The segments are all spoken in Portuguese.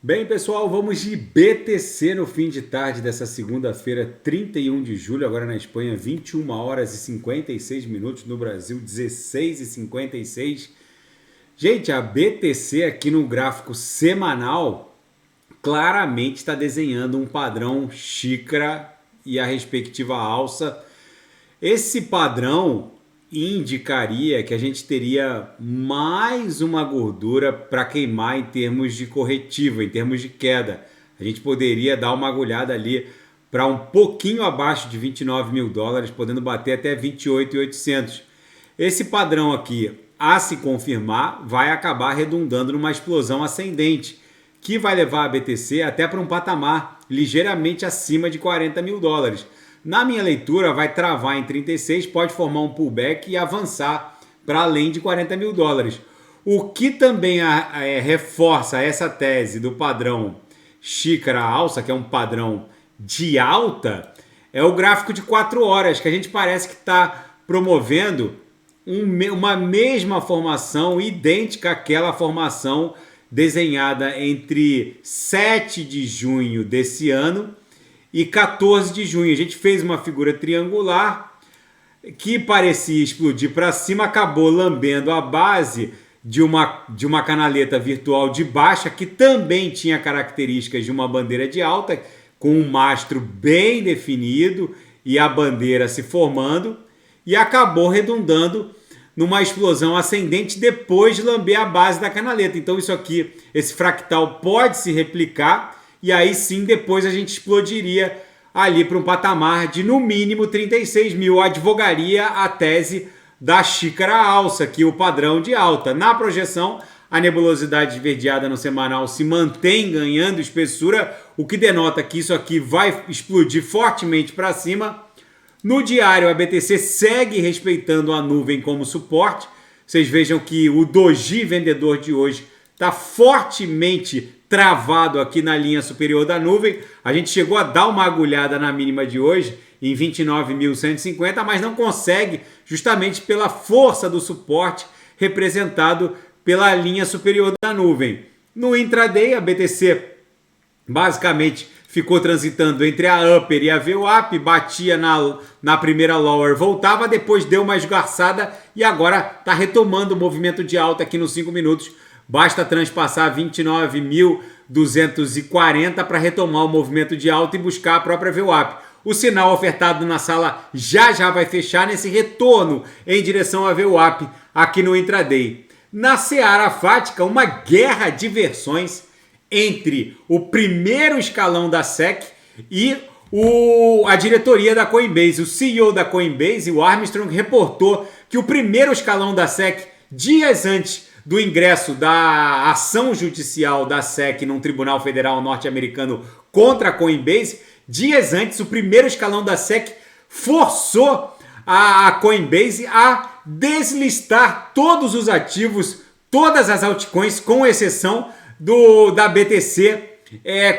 Bem, pessoal, vamos de BTC no fim de tarde dessa segunda-feira, 31 de julho, agora na Espanha, 21 horas e 56 minutos, no Brasil, 16 e 56. Gente, a BTC aqui no gráfico semanal claramente está desenhando um padrão xícara e a respectiva alça. Esse padrão indicaria que a gente teria mais uma gordura para queimar em termos de corretiva, em termos de queda. A gente poderia dar uma agulhada ali para um pouquinho abaixo de 29 mil dólares, podendo bater até 28.800. Esse padrão aqui, a se confirmar, vai acabar redundando numa explosão ascendente, que vai levar a BTC até para um patamar ligeiramente acima de 40 mil dólares. Na minha leitura, vai travar em 36, pode formar um pullback e avançar para além de 40 mil dólares. O que também reforça essa tese do padrão xícara-alça, que é um padrão de alta, é o gráfico de 4 horas, que a gente parece que está promovendo uma mesma formação, idêntica àquela formação desenhada entre 7 de junho desse ano e 14 de junho. A gente fez uma figura triangular que parecia explodir para cima, acabou lambendo a base de uma canaleta virtual de baixa, que também tinha características de uma bandeira de alta, com um mastro bem definido e a bandeira se formando, e acabou redundando numa explosão ascendente depois de lamber a base da canaleta. Então isso aqui, esse fractal pode se replicar, e aí sim, depois a gente explodiria ali para um patamar de no mínimo 36 mil. Advogaria a tese da xícara alça, que é o padrão de alta. Na projeção, a nebulosidade esverdeada no semanal se mantém ganhando espessura, o que denota que isso aqui vai explodir fortemente para cima. No diário, a BTC segue respeitando a nuvem como suporte. Vocês vejam que o doji vendedor de hoje está fortemente travado aqui na linha superior da nuvem. A gente chegou a dar uma agulhada na mínima de hoje em 29.150, mas não consegue, justamente pela força do suporte representado pela linha superior da nuvem. No intraday, a BTC basicamente ficou transitando entre a upper e a VWAP, batia na primeira lower, voltava, depois deu uma esgarçada e agora está retomando o movimento de alta aqui nos 5 minutos. Basta transpassar 29.240 para retomar o movimento de alta e buscar a própria VWAP. O sinal ofertado na sala já vai fechar nesse retorno em direção à VWAP aqui no intraday. Na seara fática, uma guerra de versões entre o primeiro escalão da SEC e a diretoria da Coinbase. O CEO da Coinbase, o Armstrong, reportou que o primeiro escalão da SEC, dias antes do ingresso da ação judicial da SEC num tribunal federal norte-americano contra a Coinbase, dias antes, o primeiro escalão da SEC forçou a Coinbase a deslistar todos os ativos, todas as altcoins, com exceção da BTC,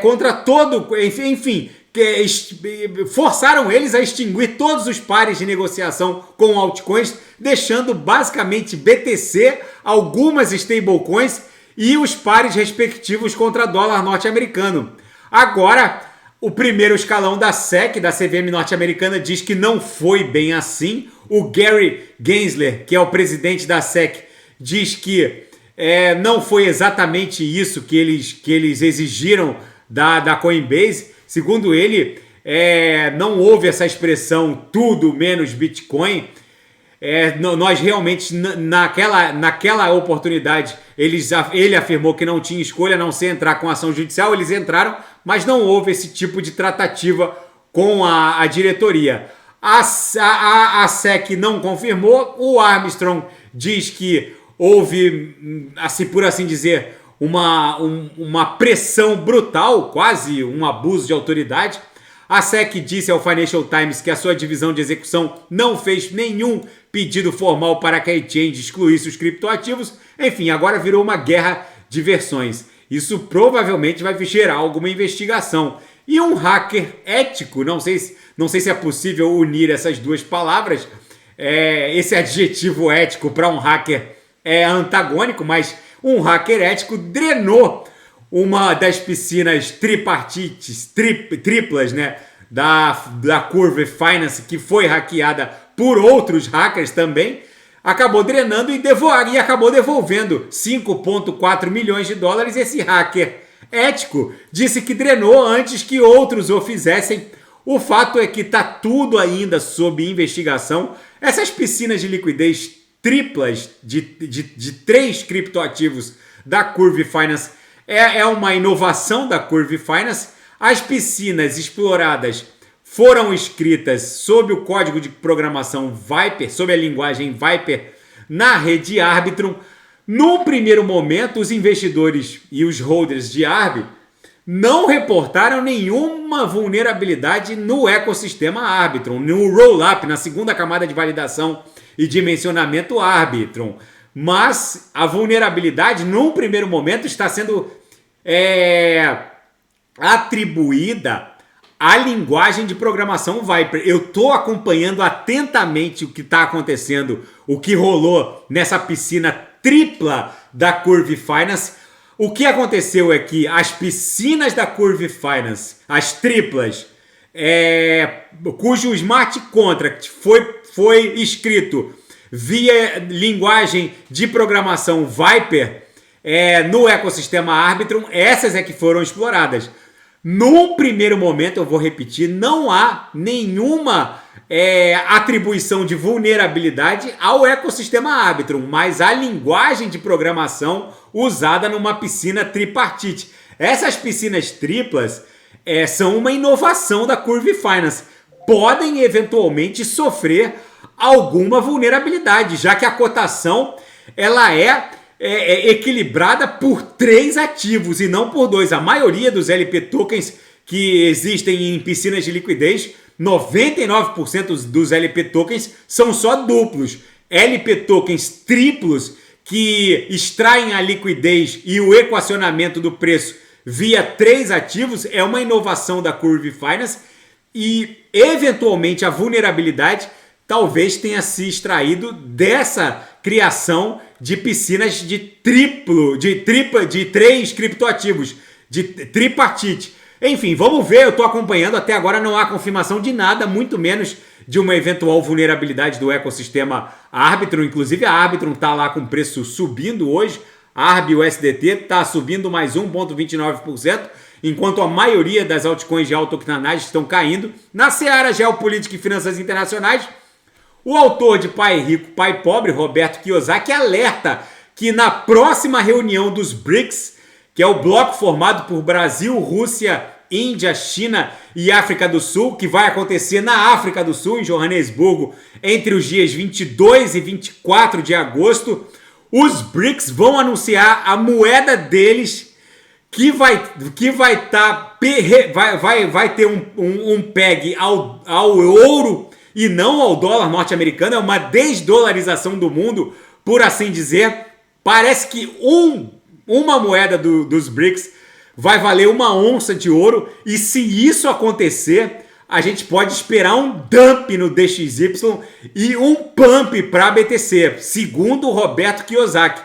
contra todo, enfim, forçaram eles a extinguir todos os pares de negociação com altcoins, deixando basicamente BTC, algumas stablecoins e os pares respectivos contra dólar norte-americano. Agora, o primeiro escalão da SEC, da CVM norte-americana, diz que não foi bem assim. O Gary Gensler, que é o presidente da SEC, diz que não foi exatamente isso que eles exigiram da Coinbase. Segundo ele, não houve essa expressão tudo menos Bitcoin. Nós realmente, naquela oportunidade, ele afirmou que não tinha escolha a não ser entrar com ação judicial. Eles entraram, mas não houve esse tipo de tratativa com a diretoria. A SEC não confirmou. O Armstrong diz que houve, assim, por assim dizer, uma pressão brutal, quase um abuso de autoridade. A SEC disse ao Financial Times que a sua divisão de execução não fez nenhum pedido formal para que a exchange excluísse os criptoativos. Enfim, agora virou uma guerra de versões. Isso provavelmente vai gerar alguma investigação. E um hacker ético, não sei se é possível unir essas duas palavras, esse adjetivo ético para um hacker é antagônico, mas um hacker ético drenou uma das piscinas triplas, né, da Curve Finance, que foi hackeada por outros hackers também, acabou drenando e acabou devolvendo 5,4 milhões de dólares. Esse hacker ético disse que drenou antes que outros o fizessem. O fato é que está tudo ainda sob investigação. Essas piscinas de liquidez triplas de 3 criptoativos da Curve Finance é uma inovação da Curve Finance. As piscinas exploradas foram escritas sob o código de programação Viper, sob a linguagem Viper, na rede Arbitrum. No primeiro momento, os investidores e os holders de Arb não reportaram nenhuma vulnerabilidade no ecossistema Arbitrum, no roll-up, na segunda camada de validação e dimensionamento Arbitrum. Mas a vulnerabilidade, num primeiro momento, está sendo atribuída à linguagem de programação Viper. Eu estou acompanhando atentamente o que está acontecendo, o que rolou nessa piscina tripla da Curve Finance. O que aconteceu é que as piscinas da Curve Finance, as triplas, cujo smart contract foi escrito via linguagem de programação Viper no ecossistema Arbitrum, essas é que foram exploradas. No primeiro momento, eu vou repetir, não há nenhuma atribuição de vulnerabilidade ao ecossistema Arbitrum, mas a linguagem de programação usada numa piscina tripartite. Essas piscinas triplas são uma inovação da Curve Finance. Podem eventualmente sofrer alguma vulnerabilidade, já que a cotação ela é equilibrada por 3 ativos e não por 2. A maioria dos LP tokens que existem em piscinas de liquidez, 99% dos LP tokens são só duplos. LP tokens triplos que extraem a liquidez e o equacionamento do preço via 3 ativos é uma inovação da Curve Finance e, eventualmente, a vulnerabilidade talvez tenha se extraído dessa criação de piscinas de 3 criptoativos, de tripartite. Enfim, vamos ver, eu estou acompanhando, até agora não há confirmação de nada, muito menos de uma eventual vulnerabilidade do ecossistema Arbitrum. Inclusive a Arbitrum está lá com preço subindo hoje, Arb USDT está subindo mais 1,29%, enquanto a maioria das altcoins de autooctanagem estão caindo. Na seara geopolítica e finanças internacionais, o autor de Pai Rico, Pai Pobre, Roberto Kiyosaki, alerta que na próxima reunião dos BRICS, que é o bloco formado por Brasil, Rússia, Índia, China e África do Sul, que vai acontecer na África do Sul, em Joanesburgo, entre os dias 22 e 24 de agosto, os BRICS vão anunciar a moeda deles que vai ter um peg ao ouro e não ao dólar norte-americano. É uma desdolarização do mundo, por assim dizer. Parece que uma moeda dos BRICS vai valer 1 onça de ouro, e se isso acontecer, a gente pode esperar um dump no DXY e um pump para a BTC, segundo o Roberto Kiyosaki.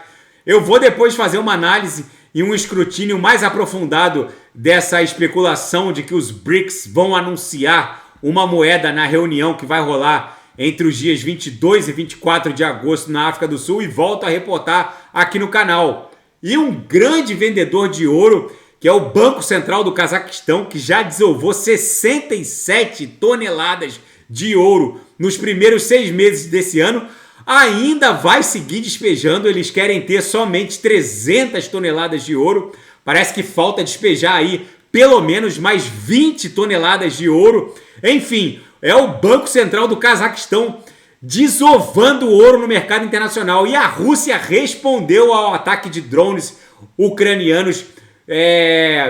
Eu vou depois fazer uma análise e um escrutínio mais aprofundado dessa especulação de que os BRICS vão anunciar uma moeda na reunião que vai rolar entre os dias 22 e 24 de agosto na África do Sul, e volto a reportar aqui no canal. E um grande vendedor de ouro, que é o Banco Central do Cazaquistão, que já desovou 67 toneladas de ouro nos primeiros 6 meses desse ano, ainda vai seguir despejando. Eles querem ter somente 300 toneladas de ouro. Parece que falta despejar aí pelo menos mais 20 toneladas de ouro. Enfim, é o Banco Central do Cazaquistão desovando ouro no mercado internacional. E a Rússia respondeu ao ataque de drones ucranianos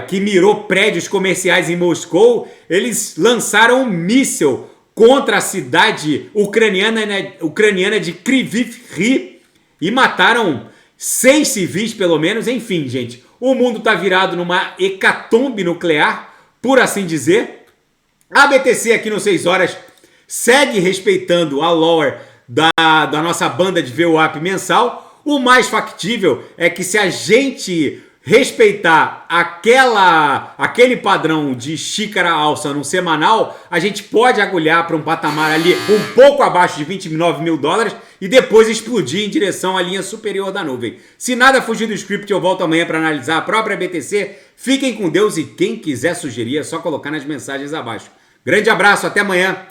que mirou prédios comerciais em Moscou. Eles lançaram um míssil contra a cidade ucraniana de Kryvyi Rih e mataram 6 civis pelo menos. Enfim, gente, o mundo está virado numa hecatombe nuclear, por assim dizer. A BTC aqui no 6 horas segue respeitando a lore da nossa banda de VWAP mensal. O mais factível é que, se a gente respeitar aquele padrão de xícara alça no semanal, a gente pode agulhar para um patamar ali um pouco abaixo de 29 mil dólares e depois explodir em direção à linha superior da nuvem. Se nada fugir do script, eu volto amanhã para analisar a própria BTC. Fiquem com Deus e quem quiser sugerir é só colocar nas mensagens abaixo. Grande abraço, até amanhã.